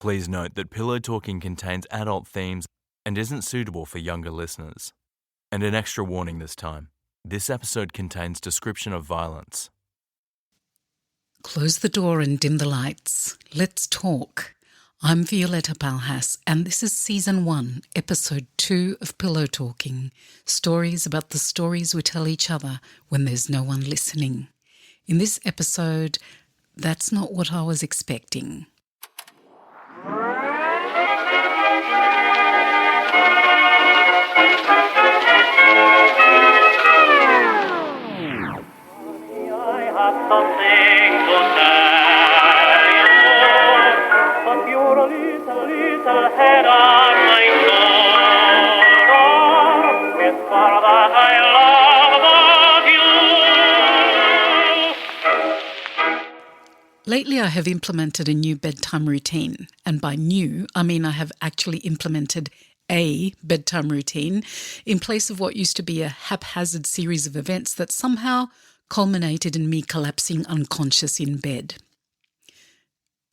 Please note that Pillow Talking contains adult themes and isn't suitable for younger listeners. And an extra warning this time. This episode contains description of violence. Close the door and dim the lights. Let's talk. I'm Violetta Balhas, and this is Season 1, Episode 2 of Pillow Talking, stories about the stories we tell each other when there's no one listening. In this episode, that's not what I was expecting. Lately, I have implemented a new bedtime routine, and by new, I mean I have actually implemented a bedtime routine in place of what used to be a haphazard series of events that somehow culminated in me collapsing unconscious in bed.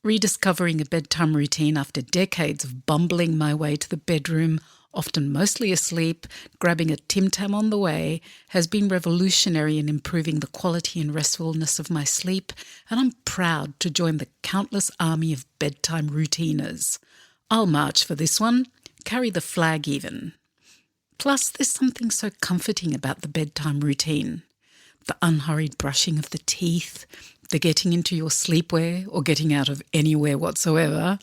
Rediscovering a bedtime routine after decades of bumbling my way to the bedroom, often mostly asleep, grabbing a Tim Tam on the way, has been revolutionary in improving the quality and restfulness of my sleep, and I'm proud to join the countless army of bedtime routiners. I'll march for this one, carry the flag even. Plus, there's something so comforting about the bedtime routine. The unhurried brushing of the teeth, the getting into your sleepwear or getting out of anywhere whatsoever,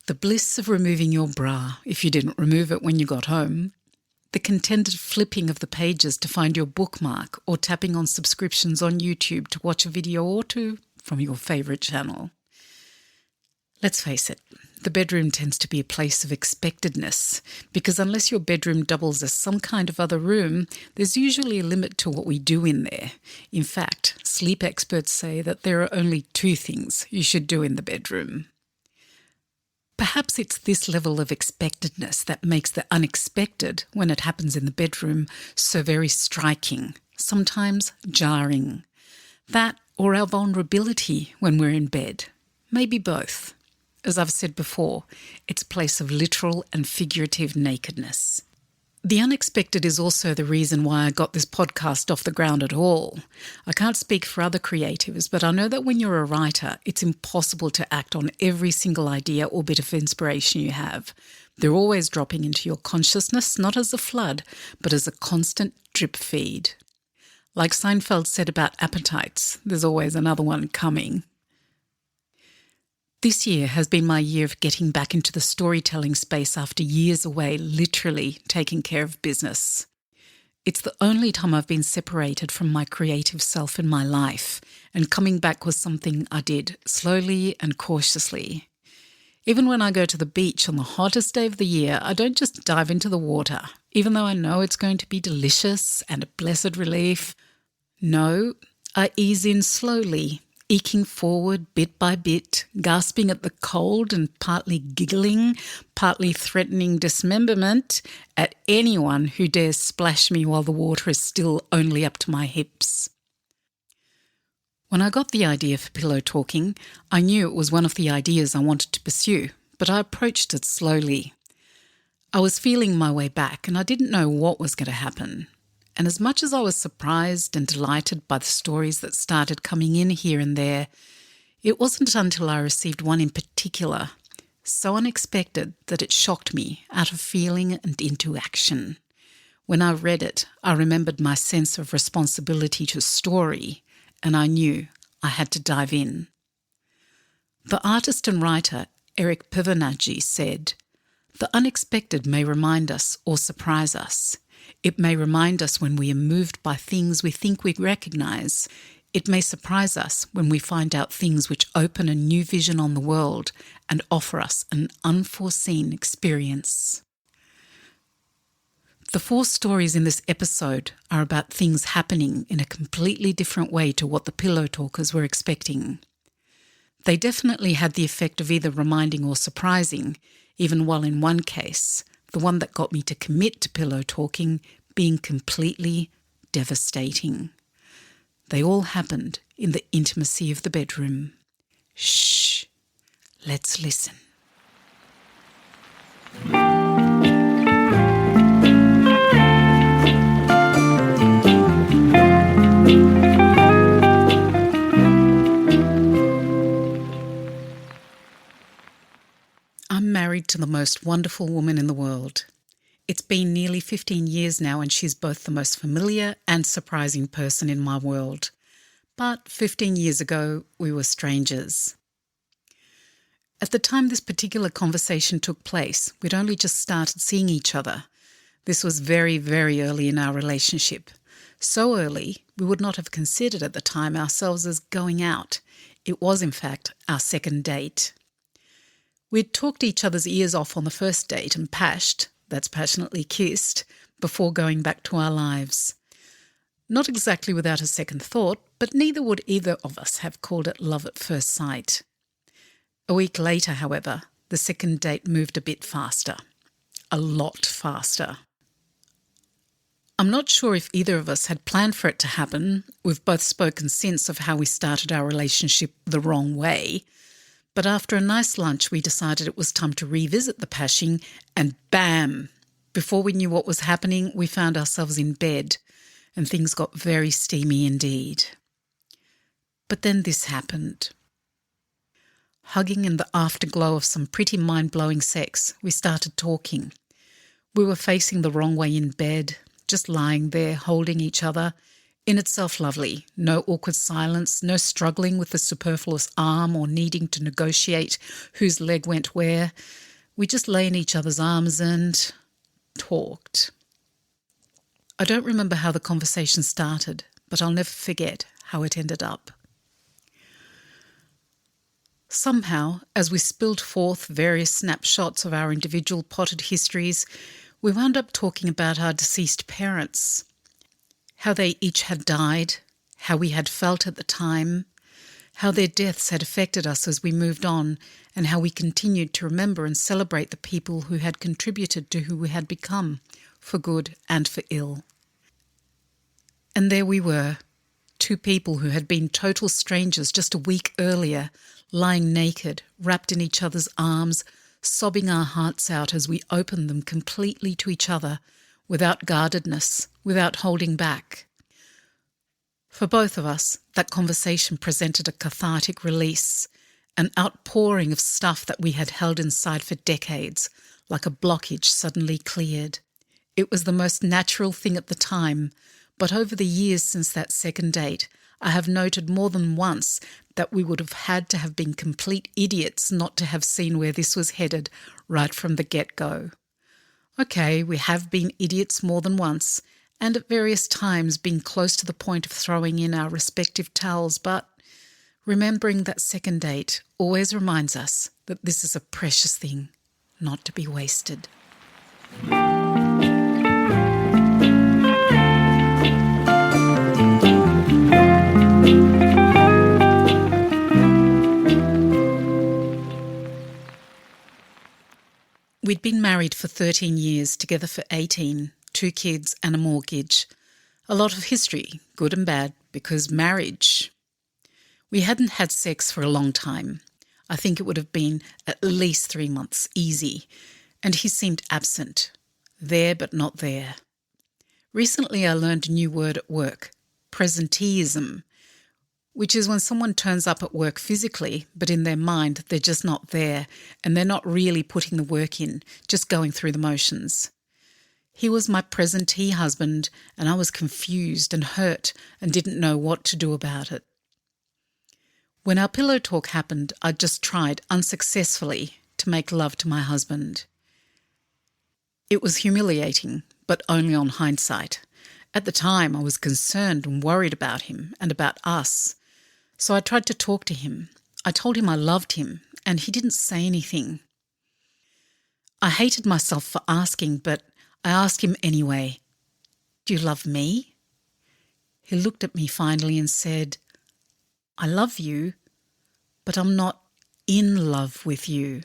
the bliss of removing your bra if you didn't remove it when you got home, the contented flipping of the pages to find your bookmark or tapping on subscriptions on YouTube to watch a video or two from your favourite channel. Let's face it, the bedroom tends to be a place of expectedness because unless your bedroom doubles as some kind of other room, there's usually a limit to what we do in there. In fact, sleep experts say that there are only 2 things you should do in the bedroom. Perhaps it's this level of expectedness that makes the unexpected, when it happens in the bedroom, so very striking, sometimes jarring. That or our vulnerability when we're in bed. Maybe both. As I've said before, it's a place of literal and figurative nakedness. The unexpected is also the reason why I got this podcast off the ground at all. I can't speak for other creatives, but I know that when you're a writer, it's impossible to act on every single idea or bit of inspiration you have. They're always dropping into your consciousness, not as a flood, but as a constant drip feed. Like Seinfeld said about appetites, there's always another one coming. This year has been my year of getting back into the storytelling space after years away, literally taking care of business. It's the only time I've been separated from my creative self in my life, and coming back was something I did slowly and cautiously. Even when I go to the beach on the hottest day of the year, I don't just dive into the water, even though I know it's going to be delicious and a blessed relief. No, I ease in slowly, eking forward bit by bit, gasping at the cold and partly giggling, partly threatening dismemberment at anyone who dares splash me while the water is still only up to my hips. When I got the idea for Pillow Talking, I knew it was one of the ideas I wanted to pursue, but I approached it slowly. I was feeling my way back and I didn't know what was going to happen. And as much as I was surprised and delighted by the stories that started coming in here and there, it wasn't until I received one in particular, so unexpected that it shocked me out of feeling and into action. When I read it, I remembered my sense of responsibility to story, and I knew I had to dive in. The artist and writer Eric Pevenaggi said, "The unexpected may remind us or surprise us. It may remind us when we are moved by things we think we recognise. It may surprise us when we find out things which open a new vision on the world and offer us an unforeseen experience." The 4 stories in this episode are about things happening in a completely different way to what the Pillow Talkers were expecting. They definitely had the effect of either reminding or surprising, even while in one case, the one that got me to commit to Pillow Talking, being completely devastating. They all happened in the intimacy of the bedroom. Shh, let's listen. I'm married to the most wonderful woman in the world. It's been nearly 15 years now, and she's both the most familiar and surprising person in my world. But 15 years ago, we were strangers. At the time this particular conversation took place, we'd only just started seeing each other. This was very, very early in our relationship. So early, we would not have considered at the time ourselves as going out. It was, in fact, our second date. We'd talked each other's ears off on the first date and that's passionately kissed, before going back to our lives. Not exactly without a second thought, but neither would either of us have called it love at first sight. A week later, however, the second date moved a bit faster. A lot faster. I'm not sure if either of us had planned for it to happen. We've both spoken since of how we started our relationship the wrong way. But after a nice lunch, we decided it was time to revisit the pashing, and bam! Before we knew what was happening, we found ourselves in bed, and things got very steamy indeed. But then this happened. Hugging in the afterglow of some pretty mind-blowing sex, we started talking. We were facing the wrong way in bed, just lying there holding each other. In itself lovely, no awkward silence, no struggling with the superfluous arm or needing to negotiate whose leg went where. We just lay in each other's arms and talked. I don't remember how the conversation started, but I'll never forget how it ended up. Somehow, as we spilled forth various snapshots of our individual potted histories, we wound up talking about our deceased parents. How they each had died, how we had felt at the time, how their deaths had affected us as we moved on, and how we continued to remember and celebrate the people who had contributed to who we had become, for good and for ill. And there we were, two people who had been total strangers just a week earlier, lying naked, wrapped in each other's arms, sobbing our hearts out as we opened them completely to each other, without guardedness, without holding back. For both of us, that conversation presented a cathartic release, an outpouring of stuff that we had held inside for decades, like a blockage suddenly cleared. It was the most natural thing at the time, but over the years since that second date, I have noted more than once that we would have had to have been complete idiots not to have seen where this was headed right from the get-go. Okay, we have been idiots more than once, and at various times been close to the point of throwing in our respective towels, but remembering that second date always reminds us that this is a precious thing, not to be wasted. We'd been married for 13 years, together for 18, 2 kids and a mortgage. A lot of history, good and bad, because marriage. We hadn't had sex for a long time. I think it would have been at least 3 months, easy. And he seemed absent. There but not there. Recently I learned a new word at work, presenteeism, which is when someone turns up at work physically, but in their mind they're just not there, and they're not really putting the work in, just going through the motions. He was my presentee husband, and I was confused and hurt and didn't know what to do about it. When our pillow talk happened, I just tried, unsuccessfully, to make love to my husband. It was humiliating, but only on hindsight. At the time, I was concerned and worried about him and about us. So I tried to talk to him. I told him I loved him, and he didn't say anything. I hated myself for asking, but I asked him anyway. "Do you love me?" He looked at me finally and said, "I love you, but I'm not in love with you."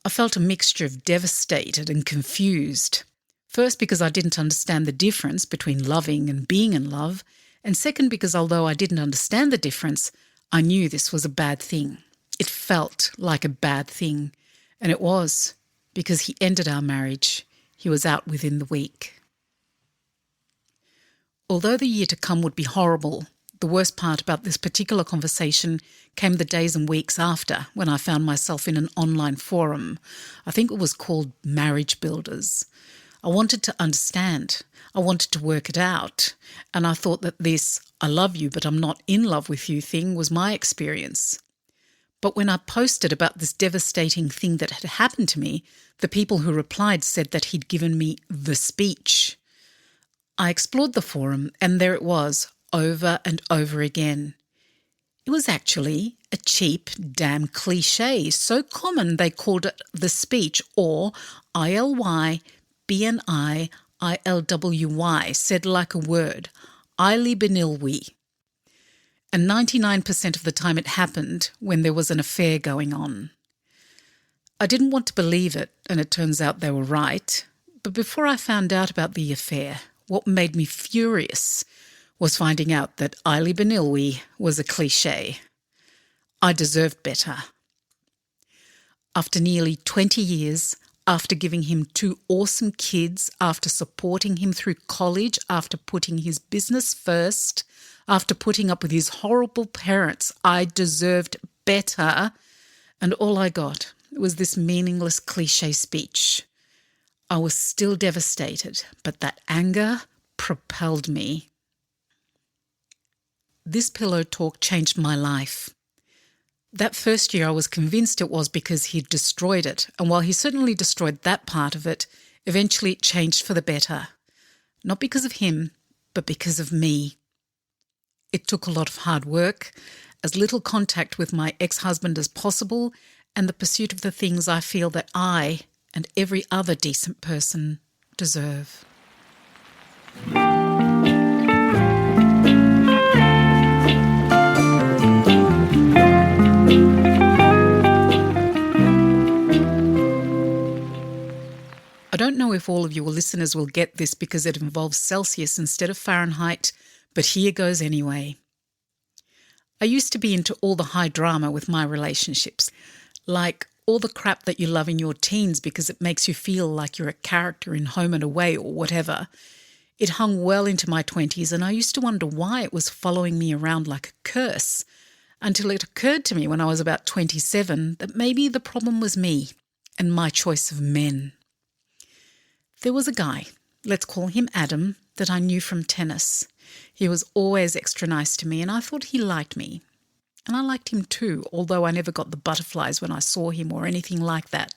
I felt a mixture of devastated and confused. First, because I didn't understand the difference between loving and being in love, and second, because although I didn't understand the difference, I knew this was a bad thing. It felt like a bad thing, and it was, because he ended our marriage. He was out within the week. Although the year to come would be horrible, The worst part about this particular conversation came the days and weeks after, when I found myself in an online forum. I think it was called Marriage Builders. I wanted to understand. I wanted to work it out. And I thought that this "I love you, but I'm not in love with you" thing was my experience. But when I posted about this devastating thing that had happened to me, the people who replied said that he'd given me the speech. I explored the forum, and there it was, over and over again. It was actually a cheap, damn cliche, so common they called it the speech, or ILYBINILWY, said like a word, ILYBINILWY. And 99% of the time it happened when there was an affair going on. I didn't want to believe it, and it turns out they were right. But before I found out about the affair, what made me furious was finding out that ILYBINILWY was a cliche. I deserved better. After nearly 20 years, after giving him 2 awesome kids, after supporting him through college, after putting his business first, after putting up with his horrible parents, I deserved better. And all I got was this meaningless cliche speech. I was still devastated, but that anger propelled me. This pillow talk changed my life. That first year I was convinced it was because he'd destroyed it, and while he certainly destroyed that part of it, eventually it changed for the better. Not because of him, but because of me. It took a lot of hard work, as little contact with my ex-husband as possible, and the pursuit of the things I feel that I and every other decent person deserve. I don't know if all of your listeners will get this because it involves Celsius instead of Fahrenheit, but here goes anyway. I used to be into all the high drama with my relationships, like all the crap that you love in your teens because it makes you feel like you're a character in Home and Away or whatever. It hung well into my 20s, and I used to wonder why it was following me around like a curse, until it occurred to me when I was about 27 that maybe the problem was me and my choice of men. There was a guy, let's call him Adam, that I knew from tennis. He was always extra nice to me, and I thought he liked me. And I liked him too, although I never got the butterflies when I saw him or anything like that.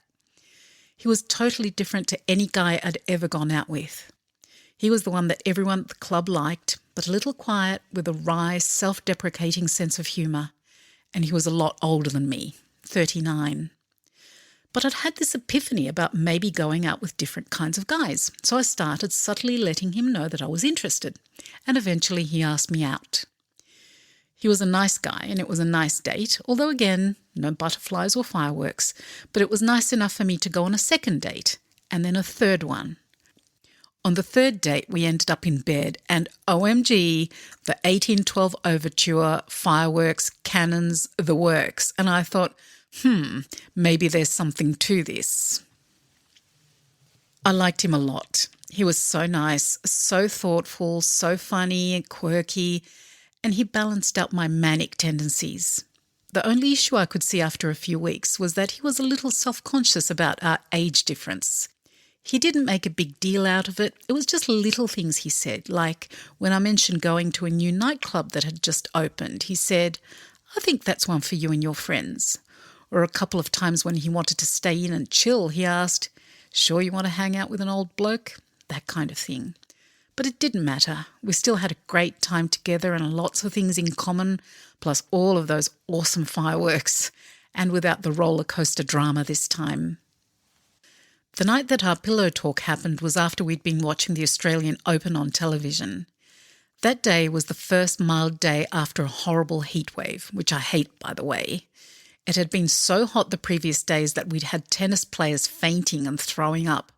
He was totally different to any guy I'd ever gone out with. He was the one that everyone at the club liked, but a little quiet, with a wry, self-deprecating sense of humour. And he was a lot older than me, 39. But I'd had this epiphany about maybe going out with different kinds of guys, so I started subtly letting him know that I was interested, and eventually he asked me out. He was a nice guy, and it was a nice date, although again, no butterflies or fireworks, but it was nice enough for me to go on a second date, and then a third one. On the third date, we ended up in bed, and OMG, the 1812 overture, fireworks, cannons, the works, and I thought, maybe there's something to this. I liked him a lot. He was so nice, so thoughtful, so funny and quirky, and he balanced out my manic tendencies. The only issue I could see after a few weeks was that he was a little self-conscious about our age difference. He didn't make a big deal out of it. It was just little things he said, like when I mentioned going to a new nightclub that had just opened, he said, "I think that's one for you and your friends." Or a couple of times when he wanted to stay in and chill, he asked, "Sure you want to hang out with an old bloke?" That kind of thing. But it didn't matter. We still had a great time together and lots of things in common, plus all of those awesome fireworks, and without the roller coaster drama this time. The night that our pillow talk happened was after we'd been watching the Australian Open on television. That day was the first mild day after a horrible heatwave, which I hate, by the way. It had been so hot the previous days that we'd had tennis players fainting and throwing up.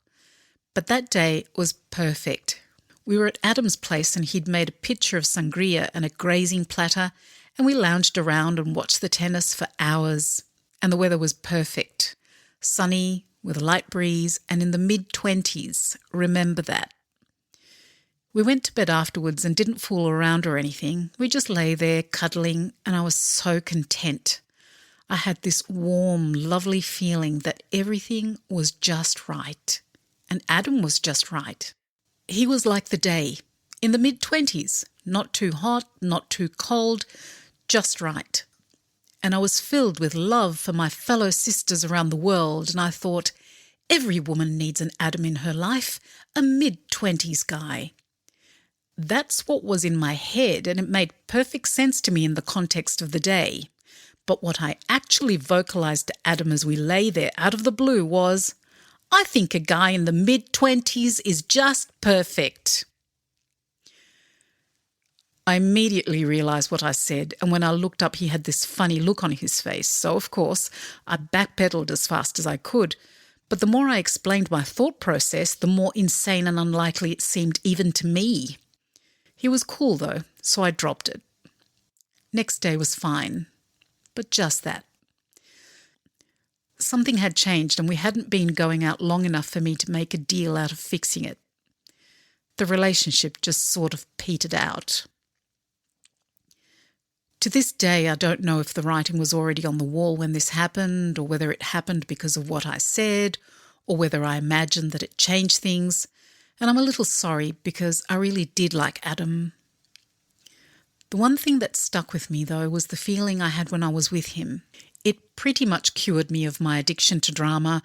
But that day was perfect. We were at Adam's place and he'd made a pitcher of sangria and a grazing platter, and we lounged around and watched the tennis for hours. And the weather was perfect. Sunny, with a light breeze, and in the mid-20s. Remember that. We went to bed afterwards and didn't fool around or anything. We just lay there cuddling, and I was so content. I had this warm, lovely feeling that everything was just right. And Adam was just right. He was like the day, in the mid-20s, not too hot, not too cold, just right. And I was filled with love for my fellow sisters around the world, and I thought, every woman needs an Adam in her life, a mid-20s guy. That's what was in my head, and it made perfect sense to me in the context of the day. But what I actually vocalised to Adam as we lay there out of the blue was, I think a guy in the mid-20s is just perfect. I immediately realised what I said, and when I looked up he had this funny look on his face, so of course I backpedalled as fast as I could. But the more I explained my thought process, the more insane and unlikely it seemed even to me. He was cool though, so I dropped it. Next day was fine, but just that. Something had changed and we hadn't been going out long enough for me to make a deal out of fixing it. The relationship just sort of petered out. To this day, I don't know if the writing was already on the wall when this happened, or whether it happened because of what I said, or whether I imagined that it changed things. And I'm a little sorry because I really did like Adam. The one thing that stuck with me, though, was the feeling I had when I was with him. It pretty much cured me of my addiction to drama,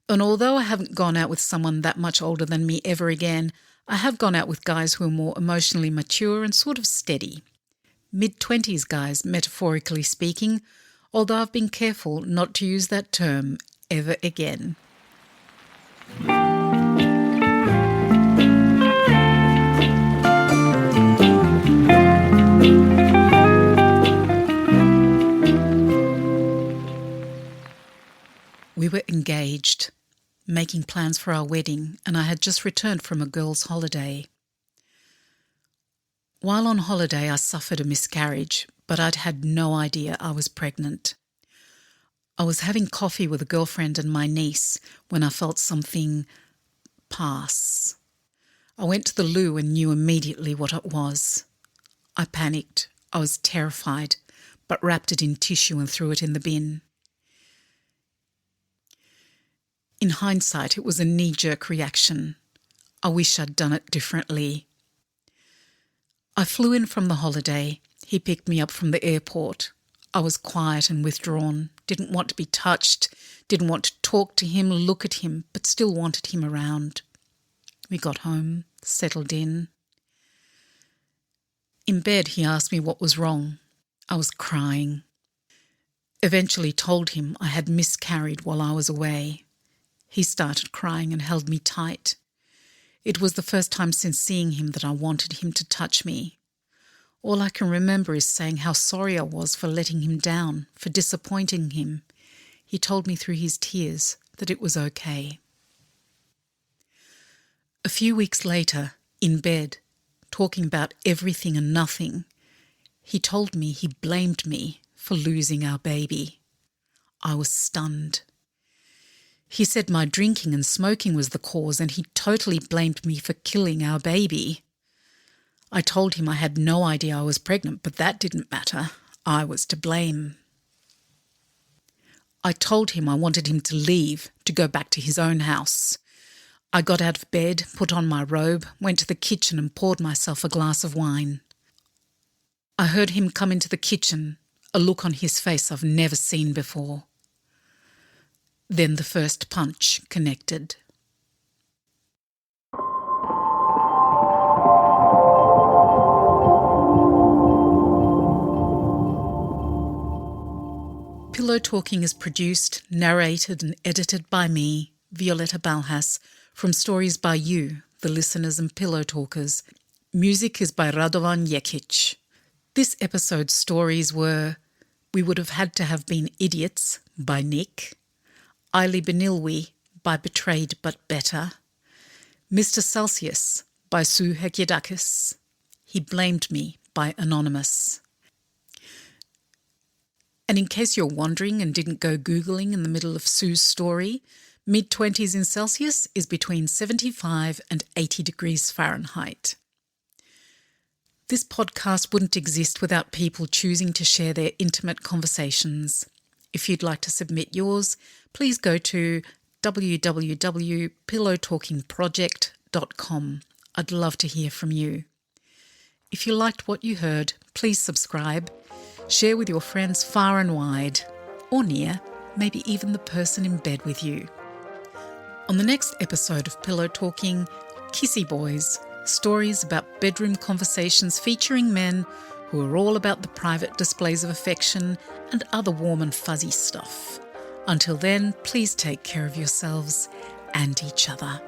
and although I haven't gone out with someone that much older than me ever again, I have gone out with guys who are more emotionally mature and sort of steady. Mid-20s guys, metaphorically speaking, although I've been careful not to use that term ever again. We were engaged, making plans for our wedding, and I had just returned from a girls' holiday. While on holiday, I suffered a miscarriage, but I'd had no idea I was pregnant. I was having coffee with a girlfriend and my niece when I felt something pass. I went to the loo and knew immediately what it was. I panicked. I was terrified, but wrapped it in tissue and threw it in the bin. In hindsight, it was a knee-jerk reaction. I wish I'd done it differently. I flew in from the holiday. He picked me up from the airport. I was quiet and withdrawn, didn't want to be touched, didn't want to talk to him, look at him, but still wanted him around. We got home, settled in. In bed, he asked me what was wrong. I was crying. Eventually told him I had miscarried while I was away. He started crying and held me tight. It was the first time since seeing him that I wanted him to touch me. All I can remember is saying how sorry I was for letting him down, for disappointing him. He told me through his tears that it was okay. A few weeks later, in bed, talking about everything and nothing, he told me he blamed me for losing our baby. I was stunned. He said my drinking and smoking was the cause and he totally blamed me for killing our baby. I told him I had no idea I was pregnant, but that didn't matter. I was to blame. I told him I wanted him to leave, to go back to his own house. I got out of bed, put on my robe, went to the kitchen and poured myself a glass of wine. I heard him come into the kitchen, a look on his face I've never seen before. Then the first punch connected. Pillow Talking is produced, narrated and edited by me, Violetta Balhas, from stories by you, the listeners and pillow talkers. Music is by Radovan Jekic. This episode's stories were We Would Have Had to Have Been Idiots by Nick, ILYBINILWY by Betrayed But Better, Mr. Celsius by Sou Hakiadakis, He Blamed Me by Anonymous. And in case you're wondering and didn't go Googling in the middle of Sou's story, mid-20s in Celsius is between 75 and 80 degrees Fahrenheit. This podcast wouldn't exist without people choosing to share their intimate conversations. If you'd like to submit yours, please go to www.pillowtalkingproject.com. I'd love to hear from you. If you liked what you heard, please subscribe. Share with your friends far and wide, or near, maybe even the person in bed with you. On the next episode of Pillow Talking, Kissy Boys, stories about bedroom conversations featuring men who are all about the private displays of affection and other warm and fuzzy stuff. Until then, please take care of yourselves and each other.